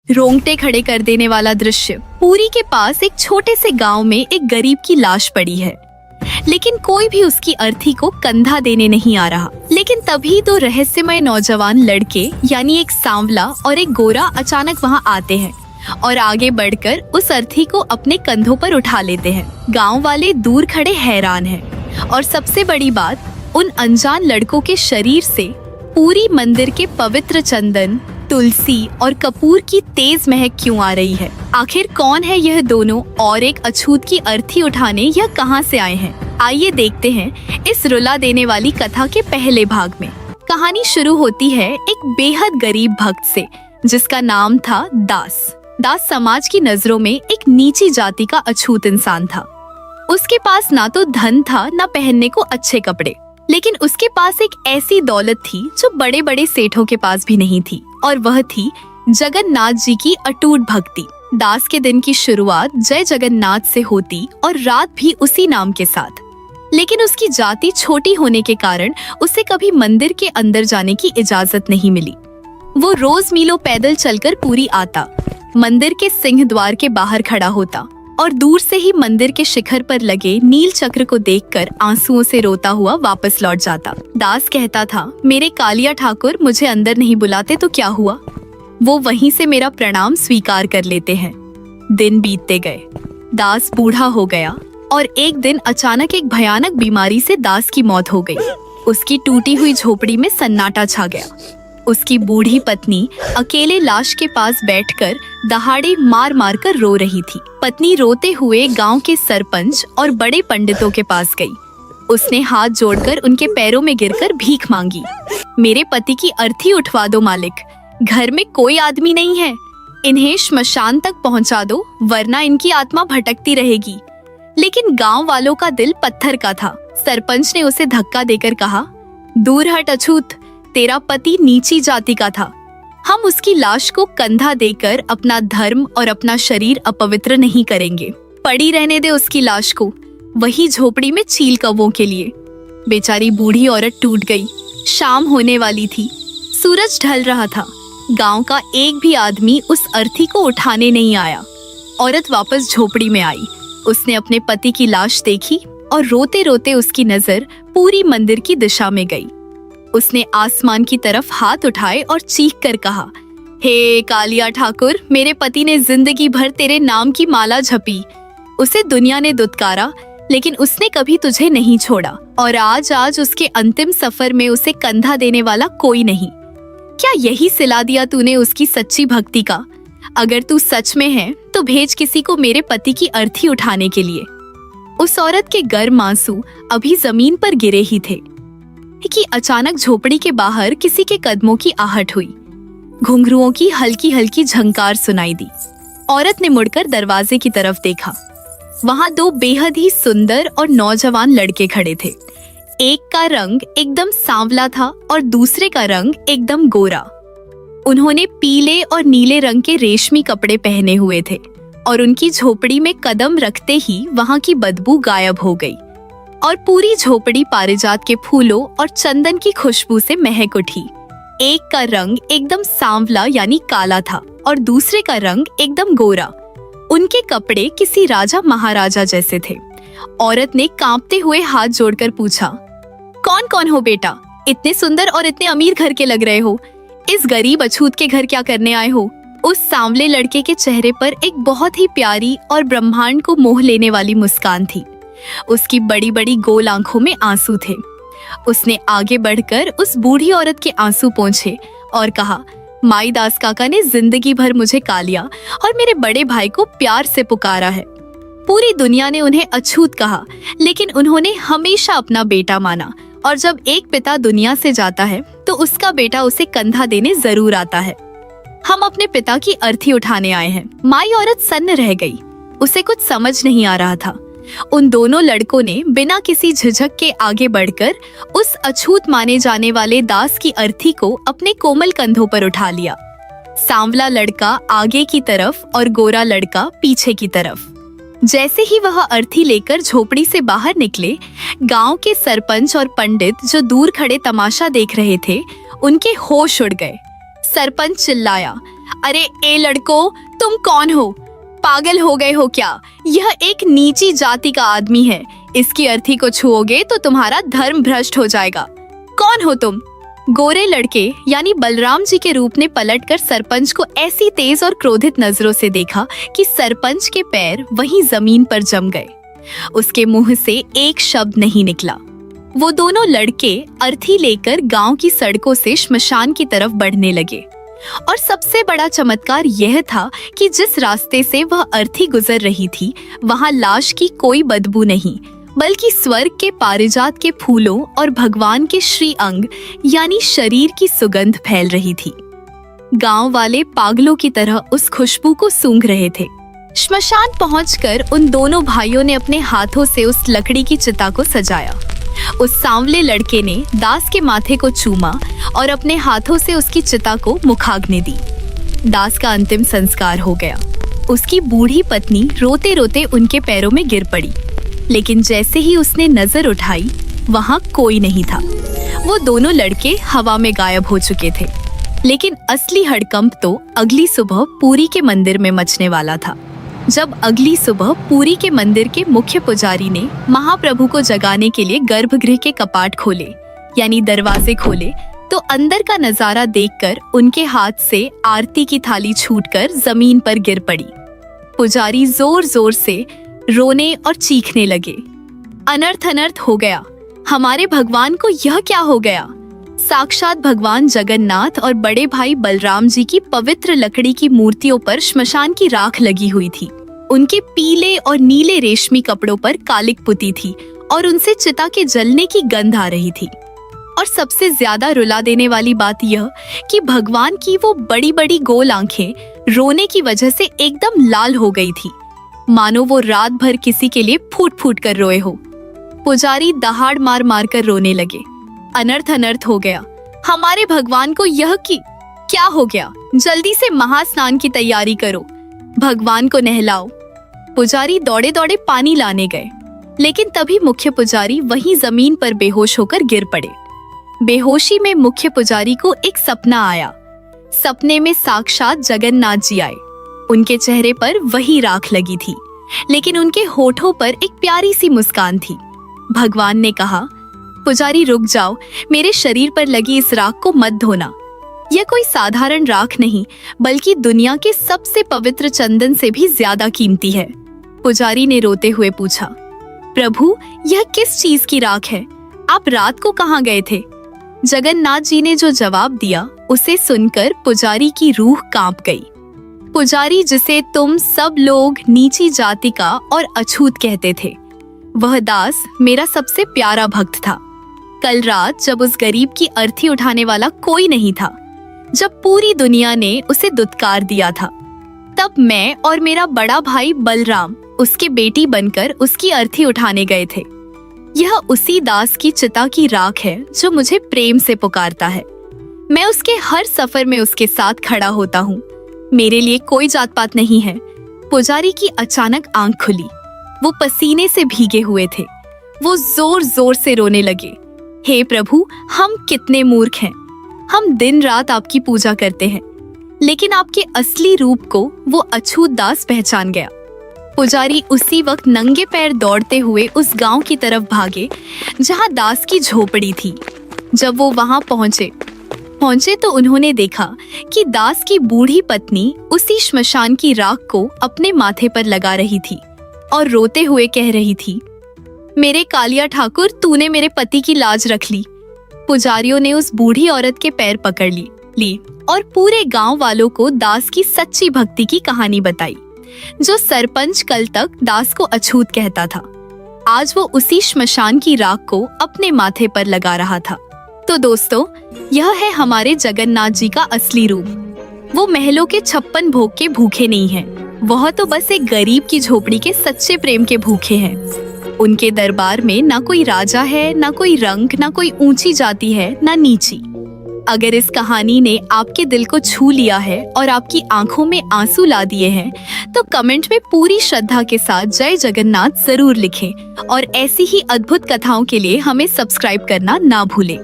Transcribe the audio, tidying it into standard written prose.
रोंगटे खड़े कर देने वाला दृश्य। पूरी के पास एक छोटे से गांव में एक गरीब की लाश पड़ी है, लेकिन कोई भी उसकी अर्थी को कंधा देने नहीं आ रहा। लेकिन तभी दो रहस्यमय नौजवान लड़के यानी एक सांवला और एक गोरा अचानक वहां आते हैं और आगे बढ़कर उस अर्थी को अपने कंधों पर उठा लेते हैं। गांव वाले दूर खड़े हैरान हैं और सबसे बड़ी बात, उन अनजान लड़कों के शरीर से पूरी मंदिर के पवित्र चंदन, तुलसी और कपूर की तेज महक क्यों आ रही है? आखिर कौन है यह दोनों और एक अछूत की अर्थी उठाने यह कहां से आए हैं? आइए देखते हैं इस रुला देने वाली कथा के पहले भाग में। कहानी शुरू होती है एक बेहद गरीब भक्त से जिसका नाम था दास। दास समाज की नजरों में एक नीची जाति का अछूत इंसान था। उसके पास ना तो धन था ना पहनने को अच्छे कपड़े, लेकिन उसके पास एक ऐसी दौलत थी जो बड़े बड़े सेठों के पास भी नहीं थी, और वह थी जगन्नाथ जी की अटूट भक्ति। दास के दिन की शुरुआत जय जगन्नाथ से होती और रात भी उसी नाम के साथ। लेकिन उसकी जाति छोटी होने के कारण उसे कभी मंदिर के अंदर जाने की इजाजत नहीं मिली। वो रोज मीलों पैदल चलकर पूरी आता, मंदिर के सिंह द्वार के बाहर खड़ा होता और दूर से ही मंदिर के शिखर पर लगे नील चक्र को देखकर आंसुओं से रोता हुआ वापस लौट जाता। दास कहता था, मेरे कालिया ठाकुर मुझे अंदर नहीं बुलाते तो क्या हुआ, वो वहीं से मेरा प्रणाम स्वीकार कर लेते हैं। दिन बीतते गए, दास बूढ़ा हो गया और एक दिन अचानक एक भयानक बीमारी से दास की मौत हो गई। उसकी टूटी हुई झोपड़ी में सन्नाटा छा गया। उसकी बूढ़ी पत्नी अकेले लाश के पास बैठकर दहाड़े मार मार कर रो रही थी। पत्नी रोते हुए गांव के सरपंच और बड़े पंडितों के पास गई। उसने हाथ जोड़कर उनके पैरों में गिरकर भीख मांगी। मेरे पति की अर्थी उठवा दो मालिक, घर में कोई आदमी नहीं है, इन्हें श्मशान तक पहुंचा दो वरना इनकी आत्मा भटकती रहेगी। लेकिन गांव वालों का दिल पत्थर का था। सरपंच ने उसे धक्का देकर कहा, दूर हट अछूत, तेरा पति नीची जाति का था। हम उसकी लाश को कंधा देकर अपना धर्म और अपना शरीर अपवित्र नहीं करेंगे। पड़ी रहने दे उसकी लाश को वही झोपड़ी में चील कौवों के लिए। बेचारी बूढ़ी औरत टूट गई। शाम होने वाली थी, सूरज ढल रहा था। गांव का एक भी आदमी उस अर्थी को उठाने नहीं आया। औरत वापस झोपड़ी में आई। उसने अपने पति की लाश देखी और रोते रोते उसकी नजर पूरी मंदिर की दिशा में गई। उसने आसमान की तरफ हाथ उठाए और चीख कर कहा, हे कालिया ठाकुर, मेरे पति ने जिंदगी भर तेरे नाम की माला झपी। उसे दुनिया ने दुत्कारा लेकिन उसने कभी तुझे नहीं छोड़ा, और आज उसके अंतिम सफर में उसे कंधा देने वाला कोई नहीं। क्या यही सिला दिया तूने उसकी सच्ची भक्ति का? अगर तू सच में है तो भेज किसी को मेरे पति की अर्थी उठाने के लिए। उस औरत के गर्म आंसू अभी जमीन पर गिरे ही थे कि अचानक झोपड़ी के बाहर किसी के कदमों की आहट हुई। घुंघरुओं की हल्की हल्की झंकार सुनाई दी। औरत ने मुड़कर दरवाजे की तरफ देखा। वहां दो बेहद ही सुंदर और नौजवान लड़के खड़े थे। एक का रंग एकदम सांवला था और दूसरे का रंग एकदम गोरा। उन्होंने पीले और नीले रंग के रेशमी कपड़े पहने हुए थे और उनकी झोपड़ी में कदम रखते ही वहां की बदबू गायब हो गई और पूरी झोपड़ी पारिजात के फूलों और चंदन की खुशबू से महक उठी। एक का रंग एकदम सांवला यानी काला था और दूसरे का रंग एकदम गोरा। उनके कपड़े किसी राजा महाराजा जैसे थे। औरत ने कांपते हुए हाथ जोड़कर पूछा, कौन कौन हो बेटा? इतने सुंदर और इतने अमीर घर के लग रहे हो। इस गरीब अछूत के घर क्या करने आए हो? उस सांवले लड़के के चेहरे पर एक बहुत ही प्यारी और ब्रह्मांड को मोह लेने वाली मुस्कान थी। उसकी बड़ी बड़ी गोल आंखों में आंसू थे। उसने आगे बढ़कर उस बूढ़ी औरत के आंसू पोंछे और कहा, माई दास काका ने जिंदगी भर मुझे कालिया और मेरे बड़े भाई को प्यार से पुकारा है। पूरी दुनिया ने उन्हें अछूत कहा, लेकिन उन्होंने हमेशा अपना बेटा माना, और जब एक पिता दुनिया से जाता है तो उसका बेटा उसे कंधा देने जरूर आता है। हम अपने पिता की अर्थी उठाने आए हैं। माई औरत सन्न रह गई। उसे कुछ समझ नहीं आ रहा था। उन दोनों लड़कों ने बिना किसी झिझक के आगे बढ़कर उस अछूत माने जाने वाले दास की अर्थी को अपने कोमल कंधों पर उठा लिया। सांवला लड़का आगे की तरफ और गोरा लड़का पीछे की तरफ। जैसे ही वह अर्थी लेकर झोपड़ी से बाहर निकले, गांव के सरपंच और पंडित जो दूर खड़े तमाशा देख रहे थे, उनके होश उड़ गए। सरपंच चिल्लाया, अरे ए लड़को, तुम कौन हो? पागल हो गए हो क्या? यह एक नीची जाति का आदमी है। इसकी अर्थी को छुओगे तो तुम्हारा धर्म भ्रष्ट हो जाएगा। कौन हो तुम? गोरे लड़के यानी बलराम जी के रूप ने पलटकर सरपंच को ऐसी तेज और क्रोधित नजरों से देखा कि सरपंच के पैर वहीं जमीन पर जम गए। उसके मुंह से एक शब्द नहीं निकला। वो दोनों लड़के अर्थी लेकर गांव की सड़कों से श्मशान की तरफ बढ़ने लगे। और सबसे बड़ा चमत्कार यह था कि जिस रास्ते से वह अर्थी गुजर रही थी, वहां लाश की कोई बदबू नहीं, बल्कि स्वर्ग के पारिजात के फूलों और भगवान के श्री अंग यानी शरीर की सुगंध फैल रही थी। गांव वाले पागलों की तरह उस खुशबू को सूंघ रहे थे। श्मशान पहुंचकर उन दोनों भाइयों ने अपने हाथों से उस लकड़ी की चिता को सजाया। उस सांवले लड़के ने दास के माथे को चूमा और अपने हाथों से उसकी चिता को मुखाग्नि दी। दास का अंतिम संस्कार हो गया। उसकी बूढ़ी पत्नी रोते रोते उनके पैरों में गिर पड़ी, लेकिन जैसे ही उसने नजर उठाई, वहां कोई नहीं था। वो दोनों लड़के हवा में गायब हो चुके थे। लेकिन असली हड़कंप तो अगली सुबह पुरी के मंदिर में मचने वाला था। जब अगली सुबह पुरी के मंदिर के मुख्य पुजारी ने महाप्रभु को जगाने के लिए गर्भगृह के कपाट खोले यानी दरवाजे खोले, तो अंदर का नजारा देखकर उनके हाथ से आरती की थाली छूटकर जमीन पर गिर पड़ी। पुजारी जोर जोर से रोने और चीखने लगे। अनर्थ अनर्थ हो गया, हमारे भगवान को यह क्या हो गया? साक्षात भगवान जगन्नाथ और बड़े भाई बलराम जी की पवित्र लकड़ी की मूर्तियों पर श्मशान की राख लगी हुई थी। उनके पीले और नीले रेशमी कपड़ों पर कालिक पुती थी और उनसे चिता के जलने की गंध आ रही थी। और सबसे ज्यादा रुला देने वाली बात यह कि भगवान की वो बड़ी बड़ी गोल आंखें रोने की वजह से एकदम लाल हो गई थी, मानो वो रात भर किसी के लिए फूट फूट कर रोए हो। पुजारी दहाड़ मार मार कर रोने लगे। अनर्थ अनर्थ हो गया, हमारे भगवान को यह की क्या हो गया? जल्दी से महास्नान की तैयारी करो, भगवान को नहलाओ। पुजारी दौड़े दौड़े पानी लाने गए, लेकिन तभी मुख्य पुजारी वहीं जमीन पर बेहोश होकर गिर पड़े। बेहोशी में मुख्य पुजारी को एक सपना आया। सपने में साक्षात जगन्नाथ जी आए। उनके चेहरे पर वही राख लगी थी, लेकिन उनके होठों पर एक प्यारी सी मुस्कान थी। भगवान ने कहा, पुजारी रुक जाओ, मेरे शरीर पर लगी इस राख को मत धोना। यह कोई साधारण राख नहीं, बल्कि दुनिया के सबसे पवित्र चंदन से भी ज्यादा कीमती है। पुजारी ने रोते हुए पूछा, प्रभु यह किस चीज की राख है? आप रात को कहाँ गए थे? जगन्नाथ जी ने जो जवाब दिया, उसे सुनकर पुजारी की रूह कांप गई। पुजारी जिसे तुम सब लोग नीची जाति का और अछूत कहते थे, वह दास मेरा सबसे प्यारा भक्त था। कल रात जब उस गरीब की अर्थी उठाने वाला कोई नहीं था, जब पूरी दुनिया ने उसे दुत्कार दिया था, तब मैं और मेरा बड़ा भाई बलराम उसके बेटी बनकर उसकी अर्थी उठाने गए थे। यह उसी दास की चिता की राख है जो मुझे प्रेम से पुकारता है। मैं उसके हर सफर में उसके साथ खड़ा होता हूँ। मेरे लिए कोई जात पात नहीं है। पुजारी की अचानक आंख खुली। वो पसीने से भीगे हुए थे। वो जोर जोर से रोने लगे। हे प्रभु, हम कितने मूर्ख हैं। हम दिन रात आपकी पूजा करते हैं, लेकिन आपके असली रूप को वो अछूत दास पहचान गया। पुजारी उसी वक्त नंगे पैर दौड़ते हुए उस गांव की तरफ भागे जहां दास की झोपड़ी थी। जब वो वहां पहुंचे तो उन्होंने देखा कि दास की बूढ़ी पत्नी उसी श्मशान की राख को अपने माथे पर लगा रही थी और रोते हुए कह रही थी, मेरे कालिया ठाकुर, तूने मेरे पति की लाज रख ली। पुजारियों ने उस बूढ़ी औरत के पैर पकड़ ली और पूरे गांव वालों को दास की सच्ची भक्ति की कहानी बताई। जो सरपंच कल तक दास को अछूत कहता था, आज वो उसी श्मशान की राख को अपने माथे पर लगा रहा था। तो दोस्तों, यह है हमारे जगन्नाथ जी का असली रूप। वो महलों के 56 भोग के भूखे नहीं हैं। वह तो बस एक गरीब की झोपड़ी के सच्चे प्रेम के भूखे हैं। उनके दरबार में ना कोई राजा है, ना कोई रंग, ना कोई ऊंची जाति है, ना नीची। अगर इस कहानी ने आपके दिल को छू लिया है और आपकी आंखों में आंसू ला दिए हैं, तो कमेंट में पूरी श्रद्धा के साथ जय जगन्नाथ जरूर लिखें और ऐसी ही अद्भुत कथाओं के लिए हमें सब्सक्राइब करना ना भूलें।